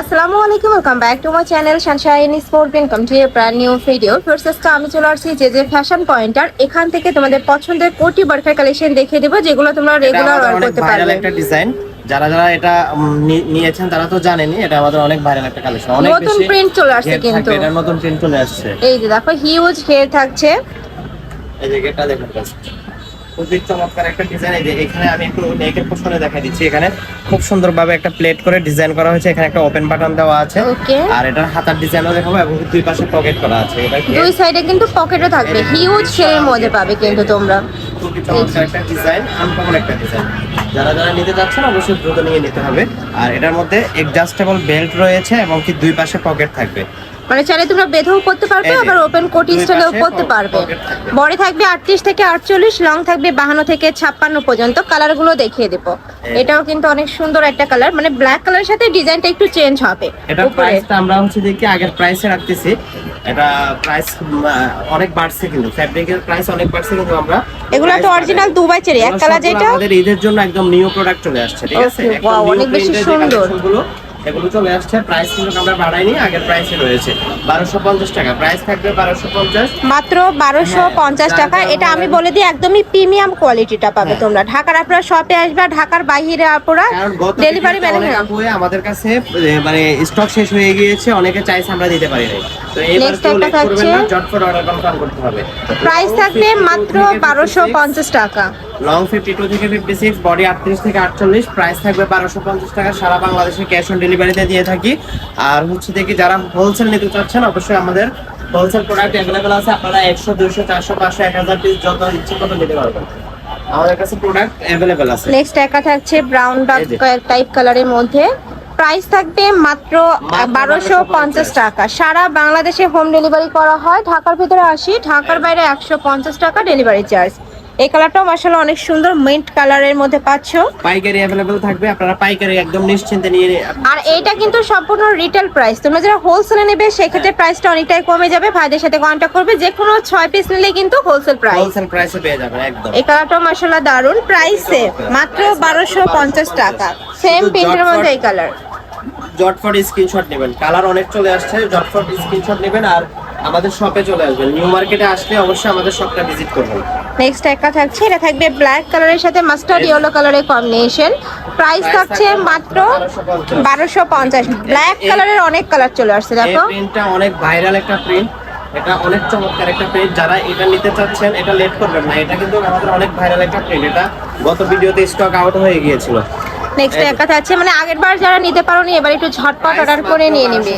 আসসালামু আলাইকুম, welcome back to my channel Sunshine sport welcome to A brand new video. First আমি চলে আসছি যে ফ্যাশন পয়েন্টার। এখান থেকে তোমাদের পছন্দের কোটি বার্কার কালেকশন দেখিয়ে দেবো, যেগুলো তোমরা রেগুলার ওয়্যার করতে পারবে। একটা ডিজাইন যারা যারা এটা নিয়েছেন তারা তো জানেনই, এটা আমাদের অনেক ভাইরাল একটা কালেকশন। অনেক নতুন প্রিন্ট চলে আসছে, কিন্তু এটা নতুন প্রিন্ট চলে আসছে। এই যে দেখো হিউজ ঘের থাকছে। এই যে এটা দেখুন, খুবই চমৎকার একটা ডিজাইন। এই যে এখানে আমি একটু নেকের পোর্শনে দেখাই দিচ্ছি। এখানে খুব সুন্দরভাবে একটা প্লেট করে ডিজাইন করা হয়েছে। এখানে একটা ওপেন বাটন দেওয়া আছে, আর এটার হাতার ডিজাইনও দেখাবো, এবং দুই পাশে পকেট করা আছে। এটা দুই সাইডে কিন্তু পকেটও থাকবে, হিউজ ঘেরের মধ্যে পাবে কিন্তু তোমরা। খুবই চমৎকার একটা ডিজাইন, আনকমন একটা ডিজাইন। যারা যারা নিতে যাচ্ছেন অবশ্যই দ্রুত নিয়ে নিতে হবে। আর এটার মধ্যে অ্যাডজাস্টেবল বেল্ট রয়েছে এবং কি দুই পাশে পকেট থাকবে, মানে চাইলে তোমরা বেঁধেও করতে পারবে, আবার ওপেন কোটি স্টাইলেও করতে পারবে। বডি থাকবে 38 থেকে 48, লং থাকবে 52 থেকে 56 পর্যন্ত। কালার গুলো দেখিয়ে দেব। এটাও কিন্তু অনেক সুন্দর একটা কালার, মানে ব্ল্যাক কালারের সাথে ডিজাইনটা একটু চেঞ্জ হবে। এটা প্রাইসটা আমরা দেখি আগের প্রাইসে রাখতেছি। এটা প্রাইস অনেক বাড়ছে, কিন্তু ফ্যাব্রিকের প্রাইস অনেক বাড়ছে, কিন্তু আমরা এগুলো তো অরিজিনাল দুবাই চেরি এক কালার, যেটা আমাদের ঈদের জন্য একদম নিউ প্রোডাক্ট চলে আসছে। ঠিক আছে, ওয়াও, অনেক বেশি সুন্দর। এগুলো চলে আসছে। প্রাইস কিন্তু আমরা বাড়াইনি, আগের প্রাইসে রয়েছে 1250 টাকা। প্রাইস থাকবে 1250, মাত্র 1250 টাকা। এটা আমি বলে দিই, একদমই প্রিমিয়াম কোয়ালিটিটা পাবে তোমরা। ঢাকার আপনারা শপে আসবে, ঢাকার বাইরে আপনারা ডেলিভারি ম্যান আমাদের কাছে মানে স্টক শেষ হয়ে গিয়েছে, অনেকে চাইছে আমরা দিতে পারি নাই। তো এইবার কেউ লেট করবেন না, ঝটপট অর্ডার কনফার্ম করতে হবে। প্রাইস থাকবে মাত্র 1250 টাকা। লং 52 থেকে 56, বডি 38 থেকে 48, প্রাইস থাকবে 1250 টাকা। সারা বাংলাদেশে ক্যাশ অন ডেলিভারিতে দিয়ে থাকি। আর দেখি যারা হোলসেল নিতে চাচ্ছেন, অবশ্যই আমাদের হোলসেল প্রোডাক্ট अवेलेबल আছে। আপনারা 100, 200, 400, 500, 1000 পিস যত ইচ্ছে তত নিতে পারবেন। আমাদের কাছে প্রোডাক্ট अवेलेबल আছে। নেক্সট একা থাকছে ব্রাউন ডার্ক টাইপ কালারের মধ্যে। প্রাইস থাকবে মাত্র 1250 টাকা। সারা বাংলাদেশে হোম ডেলিভারি করা হয়। ঢাকার ভিতরে 80, ঢাকার বাইরে 150 টাকা ডেলিভারি চার্জ। এই কালারটাও মাশাআল্লাহ অনেক সুন্দর, মিন্ট কালারের মধ্যে পাচ্ছো। পাইকারি अवेलेबल থাকবে, আপনারা পাইকারি একদম নিশ্চিন্তে নিয়ে। আর এইটা কিন্তু সম্পূর্ণ রিটেল প্রাইস। তোমরা যারা হোলসেলে নেবে সেক্ষেত্রে প্রাইসটা অনেকটাই কমে যাবে। ভাইদের সাথে কন্টাক্ট করবে, যে কোনো 6 পিস নিলে কিন্তু হোলসেল প্রাইসে পেয়ে যাবেন একদম। এই কালারটাও মাশাআল্লাহ দারুন। প্রাইসে মাত্র 1250 টাকা। সেম প্রিন্টের মধ্যে এই কালার। জটফট স্ক্রিনশট নেবেন, কালার অনেক চলে আসছে। জটফট স্ক্রিনশট নেবেন আর আমাদের শপে চলে আসবেন। নিউ মার্কেটে আসলে অবশ্যই আমাদের শপটা ভিজিট করবেন। নেক্সট একটা থাকছে, এটা থাকবে ব্ল্যাক কালারের সাথে মাস্টার্ড ইয়েলো কালারের কম্বিনেশন। প্রাইস থাকছে মাত্র 1250। ব্ল্যাক কালারের অনেক কালার চলে আসছে, দেখো এই প্রিন্টটা অনেক ভাইরাল একটা প্রিন্ট। এটা অনেক চমৎকার একটা প্রিন্ট। যারা এটা নিতে চাচ্ছেন এটা লেট করবেন না, এটা কিন্তু আমাদের অনেক ভাইরাল একটা প্রিন্ট। এটা গত ভিডিওতে স্টক আউট হয়ে গিয়েছিল। নেক্সট একটা থাকছে, মানে আগের বার যারা নিতে পারোনি এবার একটু ঝটপট অর্ডার করে নিয়ে নেবে।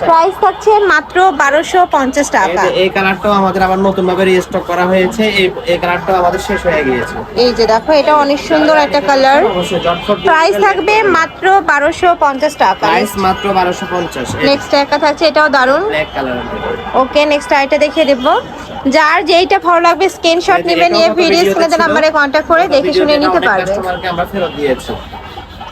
প্রাইস থাকছে মাত্র 1250 টাকা। এই কালারটাও আমাদের আবার নতুন ভাবে রিস্টক করা হয়েছে। এই কালারটাও আমাদের শেষ হয়ে গিয়েছে। এই যে দেখো, এটা অনেক সুন্দর একটা কালার। প্রাইস থাকবে মাত্র 1250 টাকা। প্রাইস মাত্র 1250। নেক্সট একটা থাকছে, এটাও দারুন ব্ল্যাক কালার। ওকে, নেক্সট আইটা দেখিয়ে দেব। যার যেইটা ভালো লাগবে স্ক্রিনশট নেবে, নিয়ে ভিডিও স্ক্রিনে নাম্বারে কন্টাক্ট করে দেখে শুনে নিতে পারবে। কাস্টমারকে আমরা ফেরত দিয়েছি।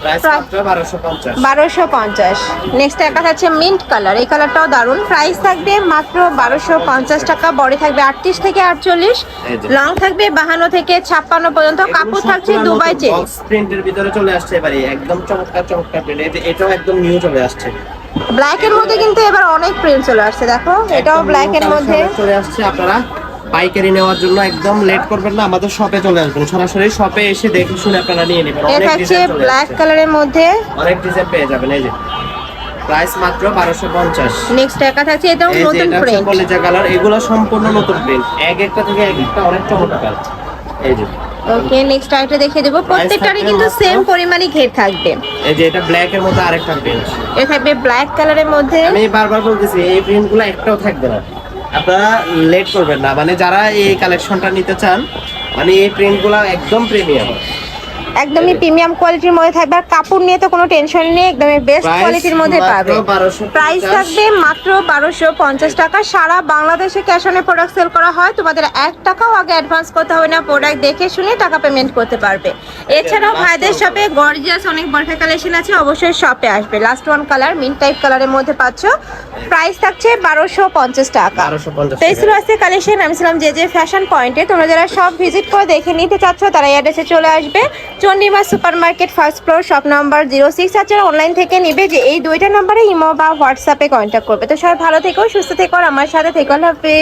প্রাইস মাত্র 1250। 1250। নেক্সট একটা থাকছে মিন্ট কালার। এই কালারটাও দারুন। প্রাইস থাকবে মাত্র 1250 টাকা। বডি থাকবে 38 থেকে 48, লং থাকবে 52 থেকে 56 পর্যন্ত। কাপড় থাকছে দুবাই চেরি। বক্স প্রিন্টের ভিতরে চলে আসছে এবারে, একদম চমৎকার প্রিন্ট। এটাও একদম নিউ চলে আসছে। ব্ল্যাক এর মধ্যে কিন্তু এবার অনেক প্রিন্ট চলে আসছে, দেখো এটাও ব্ল্যাক এর মধ্যে চলে আসছে। আপনারা পাইকারি নেওয়ার জন্য একদম লেট করবেন না, আমাদের শপে চলে আসবেন। সরাসরি শপে এসে দেখে শুনে আপনারা নিয়ে নেবেন। এটা হচ্ছে ব্ল্যাক কালারের মধ্যে অনেক ডিজাইন পেয়ে যাবেন। এই যে প্রাইস মাত্র 1250। নেক্সট একটা থাকছে, এটাও নতুন প্রিন্ট। কলেজা কালার, এগুলো সম্পূর্ণ নতুন প্রিন্ট। একটা থেকে একটা অনেক চমৎকার। এই যে ওকে, নেক্সট আইটা দেখিয়ে দেব। প্রত্যেকটারই কিন্তু সেম পরিমাণই ঘের থাকবে। এই যে এটা ব্ল্যাক এর মধ্যে আরেকটা প্রিন্ট। এটা থাকবে ব্ল্যাক কালারের মধ্যে। আমি বারবার বলতেছি এই প্রিন্টগুলো একটাও থাকবে না, আপনারা লেট করবেন না। মানে যারা এই কালেকশনটা নিতে চান, মানে এই প্রিন্টগুলো একদম প্রিমিয়াম, একদমই প্রিমিয়াম কোয়ালিটির মধ্যে থাকবে। আর কাপড় নিয়ে তো কোনো টেনশন নেই, একদমই বেস্ট কোয়ালিটির মধ্যে পাবে। প্রাইস থাকবে মাত্র 1250 টাকা। সারা বাংলাদেশে ক্যাশ অনে প্রোডাক্ট সেল করা হয়। তোমাদের 1 টাকাও আগে অ্যাডভান্স করতে হবে না, প্রোডাক্ট দেখে শুনে টাকা পেমেন্ট করতে পারবে। এছাড়াও ভাইদের শপে গর্জিয়াস অনেক বরখা কালেকশন আছে, অবশ্যই শপে আসবে। Last one colour mint type কালারের মধ্যে পাচ্ছ। প্রাইস থাকছে 1250 টাকা। তো এই ছিল আজকে কালেকশন। আমি ছিলাম যে ফ্যাশন পয়েন্টে। তোমরা যারা সব ভিজিট করে দেখে নিতে চাচ্ছ তারা এই অ্যাড্রেসে চলে আসবে। Chandima super market first floor shop number 06। আর যারা অনলাইন থেকে নেবে যে এই দুইটা নাম্বারে ইমো বা হোয়াটসঅ্যাপে কন্ট্যাক্ট করবে। তো সবাই ভালো থেকো, সুস্থ থেকো, আর আমার সাথে থেকো। আল্লাহ হাফেজ।